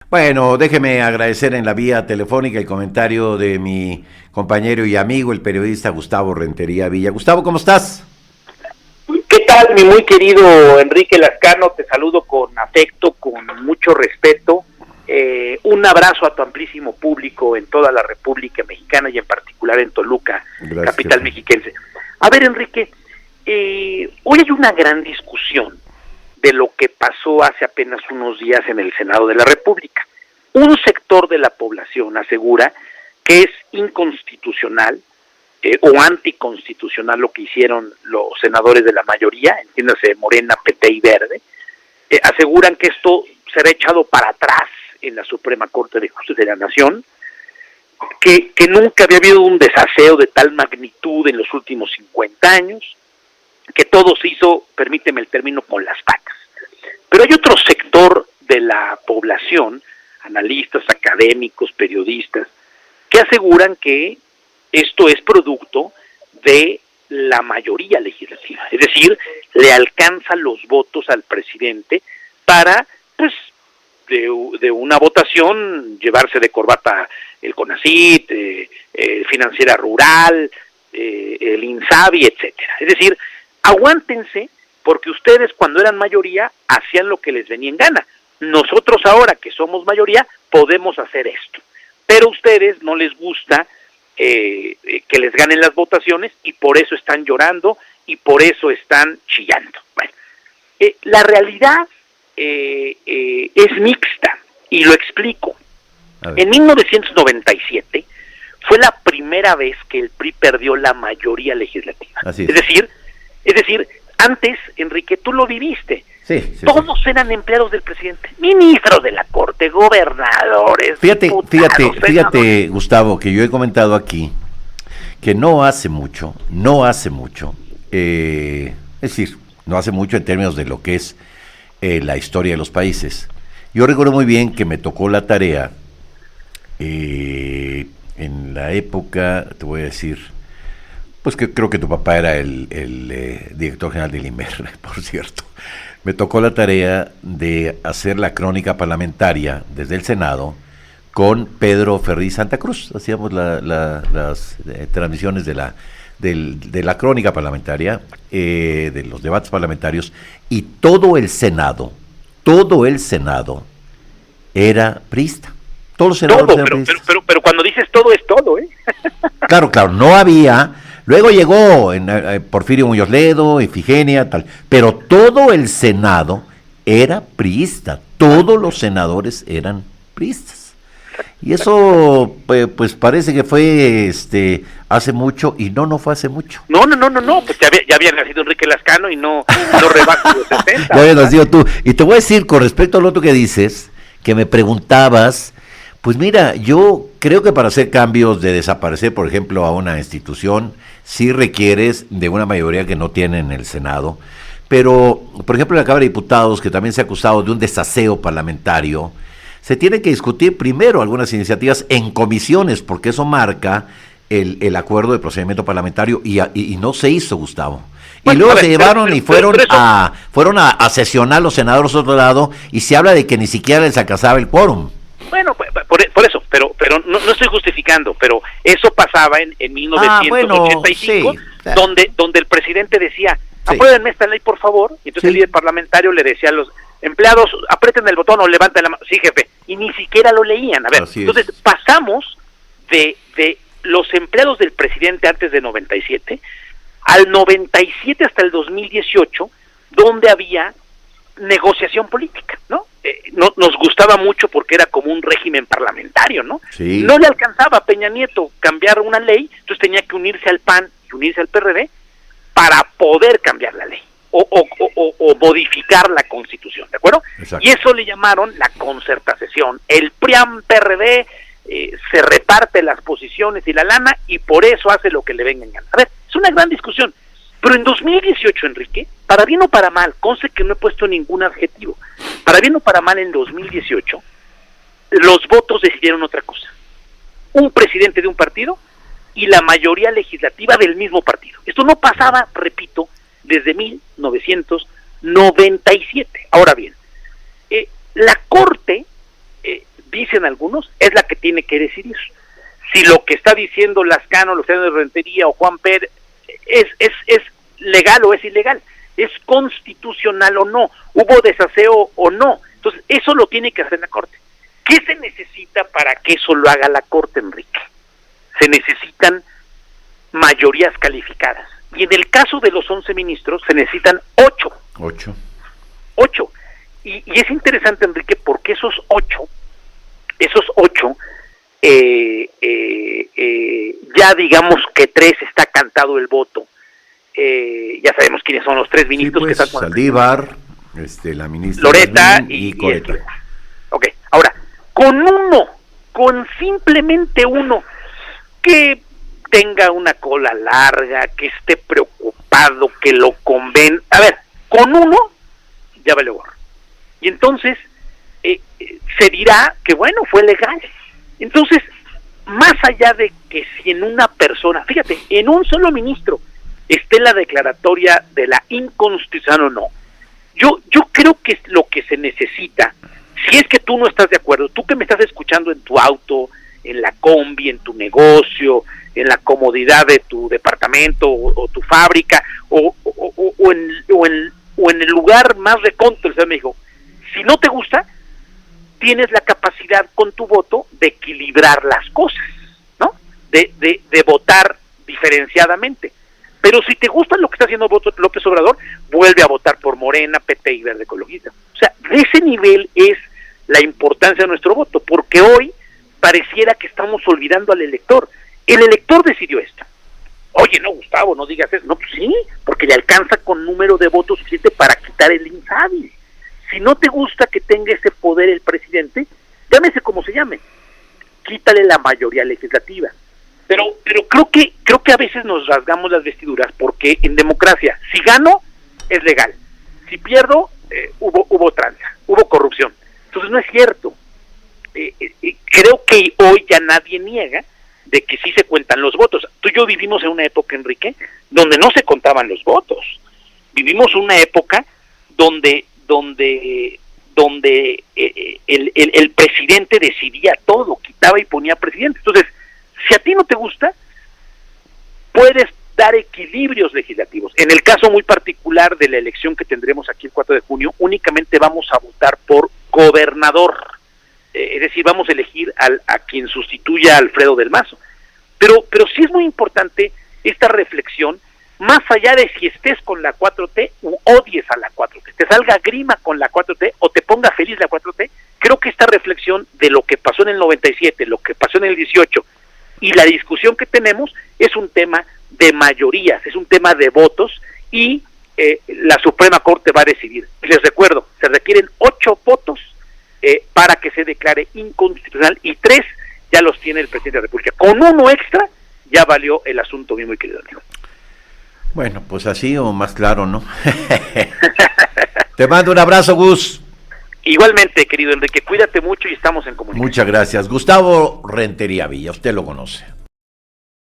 Bueno, déjeme agradecer en la vía telefónica el comentario de mi compañero y amigo, el periodista Gustavo Rentería Villa. Gustavo, ¿cómo estás? ¿Qué tal, mi muy querido Enrique Lascano? Te saludo con afecto, con mucho respeto. Un abrazo a tu amplísimo público en toda la República Mexicana y en particular en Toluca, Gracias. capital mexiquense. A ver, Enrique, hoy hay una gran discusión de lo que pasó hace apenas unos días en el Senado de la República. Un sector de la población asegura que es inconstitucional o anticonstitucional lo que hicieron los senadores de la mayoría, entiéndase Morena, PT y Verde. Aseguran que esto será echado para atrás en la Suprema Corte de Justicia de la Nación, que nunca había habido un desaseo de tal magnitud en los últimos 50 años, que todo se hizo, permíteme el término, con las patas. Pero hay otro sector de la población, analistas, académicos, periodistas, que aseguran que esto es producto de la mayoría legislativa, es decir, le alcanza los votos al presidente para, pues, de una votación, llevarse de corbata el CONACYT, Financiera Rural, el INSABI, etcétera. Es decir, aguántense, porque ustedes cuando eran mayoría hacían lo que les venía en gana. Nosotros ahora que somos mayoría podemos hacer esto, pero a ustedes no les gusta que les ganen las votaciones y por eso están llorando y por eso están chillando. Bueno, la realidad es mixta y lo explico. En 1997 fue la primera vez que el PRI perdió la mayoría legislativa. Así es. Es decir, antes, Enrique, tú lo viviste. Sí. Todos eran empleados del presidente, ministros de la Corte, gobernadores, Fíjate, Gustavo, que yo he comentado aquí que no hace mucho, es decir, no hace mucho en términos de lo que es la historia de los países. Yo recuerdo muy bien que me tocó la tarea en la época, te voy a decir, pues que creo que tu papá era el director general del INMER, por cierto. Me tocó la tarea de hacer la crónica parlamentaria desde el Senado con Pedro Ferriz Santa Cruz. Hacíamos las transmisiones de la crónica parlamentaria, de los debates parlamentarios, y todo el Senado era priista. Todos los senadores eran priistas. Pero cuando dices todo es todo, ¿eh? Claro, no había. Luego llegó Porfirio Muñoz Ledo, Ifigenia, tal, pero todo el Senado era priista, todos los senadores eran priistas. Y eso, pues parece que fue hace mucho, y no fue hace mucho. No, pues ya había nacido Enrique Lascano y no rebaja los 60. Ya habías nacido tú. Y te voy a decir, con respecto al otro que dices, que me preguntabas, pues mira, yo creo que para hacer cambios de desaparecer, por ejemplo, a una institución, sí requieres de una mayoría que no tiene en el Senado, pero, por ejemplo, en la Cámara de Diputados, que también se ha acusado de un desaseo parlamentario, se tiene que discutir primero algunas iniciativas en comisiones, porque eso marca el acuerdo de procedimiento parlamentario, y no se hizo, Gustavo. Y luego se llevaron y fueron a sesionar los senadores a otro lado, y se habla de que ni siquiera les alcanzaba el quórum. Bueno, por eso, pero no estoy justificando, pero eso pasaba en 1985, sí. donde el presidente decía, apruébenme esta ley, por favor, y entonces el líder parlamentario le decía a los empleados, aprieten el botón o levanten la mano, sí, jefe, y ni siquiera lo leían. A ver, entonces pasamos de los empleados del presidente antes de 97 al 97 hasta el 2018, donde había negociación política, ¿no? Nos gustaba mucho porque era como un régimen parlamentario, ¿no? Sí. No le alcanzaba a Peña Nieto cambiar una ley, entonces tenía que unirse al PAN y unirse al PRD para poder cambiar la ley o modificar la Constitución, ¿de acuerdo? Exacto. Y eso le llamaron la concertación. El PRIAN-PRD se reparte las posiciones y la lana y por eso hace lo que le venga en gana. A ver, es una gran discusión. Pero en 2018, Enrique, para bien o para mal, conste que no he puesto ningún adjetivo, para bien o para mal en 2018, los votos decidieron otra cosa. Un presidente de un partido y la mayoría legislativa del mismo partido. Esto no pasaba, repito, desde 1997. Ahora bien, la Corte dicen algunos, es la que tiene que decidir. Si lo que está diciendo Lascano, Luciano de Rentería o Juan Pérez es legal o es ilegal, es constitucional o no, hubo desaseo o no. Entonces, eso lo tiene que hacer la Corte. ¿Qué se necesita para que eso lo haga la Corte, Enrique? Se necesitan mayorías calificadas. Y en el caso de los 11 ministros, se necesitan 8. 8. Y es interesante, Enrique, porque esos 8, ya digamos que 3 está cantado el voto. Ya sabemos quiénes son los 3 ministros, pues, que están Saldívar, la ministra Loreta y Coreta. Ok, ahora, con simplemente uno que tenga una cola larga, que esté preocupado, que lo conven, a ver, con uno ya vale gorro. Y entonces se dirá que bueno, fue legal. Entonces, más allá de que si en una persona, fíjate, en un solo ministro esté la declaratoria de la inconstitucionalidad o no, yo creo que es lo que se necesita. Si es que tú no estás de acuerdo, tú que me estás escuchando en tu auto, en la combi, en tu negocio, en la comodidad de tu departamento o tu fábrica, o en el lugar más recóndito del Ciudad de México, si no te gusta, tienes la capacidad con tu voto de equilibrar las cosas, ¿no? De votar diferenciadamente. Pero si te gusta lo que está haciendo López Obrador, vuelve a votar por Morena, PT y Verde Ecologista. O sea, de ese nivel es la importancia de nuestro voto, porque hoy pareciera que estamos olvidando al elector. El elector decidió esto. Oye, no, Gustavo, no digas eso. No, pues sí, porque le alcanza con número de votos suficiente para quitar el inhábil. Si no te gusta que tenga ese poder el presidente, llámese como se llame, quítale la mayoría legislativa. Pero creo que a veces nos rasgamos las vestiduras, porque en democracia, si gano, es legal. Si pierdo, hubo tranza, hubo corrupción. Entonces no es cierto. Creo que hoy ya nadie niega de que sí se cuentan los votos. Tú y yo vivimos en una época, Enrique, donde no se contaban los votos. Vivimos una época donde el presidente decidía todo, quitaba y ponía presidente. Entonces, si a ti no te gusta, puedes dar equilibrios legislativos. En el caso muy particular de la elección que tendremos aquí el 4 de junio, únicamente vamos a votar por gobernador. Es decir, vamos a elegir a quien sustituya a Alfredo del Mazo. Pero sí es muy importante esta reflexión, más allá de si estés con la 4T u odies a la 4T, te salga grima con la 4T o te ponga feliz la 4T, creo que esta reflexión de lo que pasó en el 97, lo que pasó en el 18 y la discusión que tenemos es un tema de mayorías, es un tema de votos y la Suprema Corte va a decidir. Les recuerdo, se requieren 8 votos para que se declare inconstitucional y 3 ya los tiene el presidente de la República. Con uno extra ya valió el asunto, mi muy querido amigo. Bueno, pues así o más claro, ¿no? Te mando un abrazo, Gus. Igualmente, querido Enrique, cuídate mucho y estamos en comunicación. Muchas gracias. Gustavo Rentería Villa, usted lo conoce.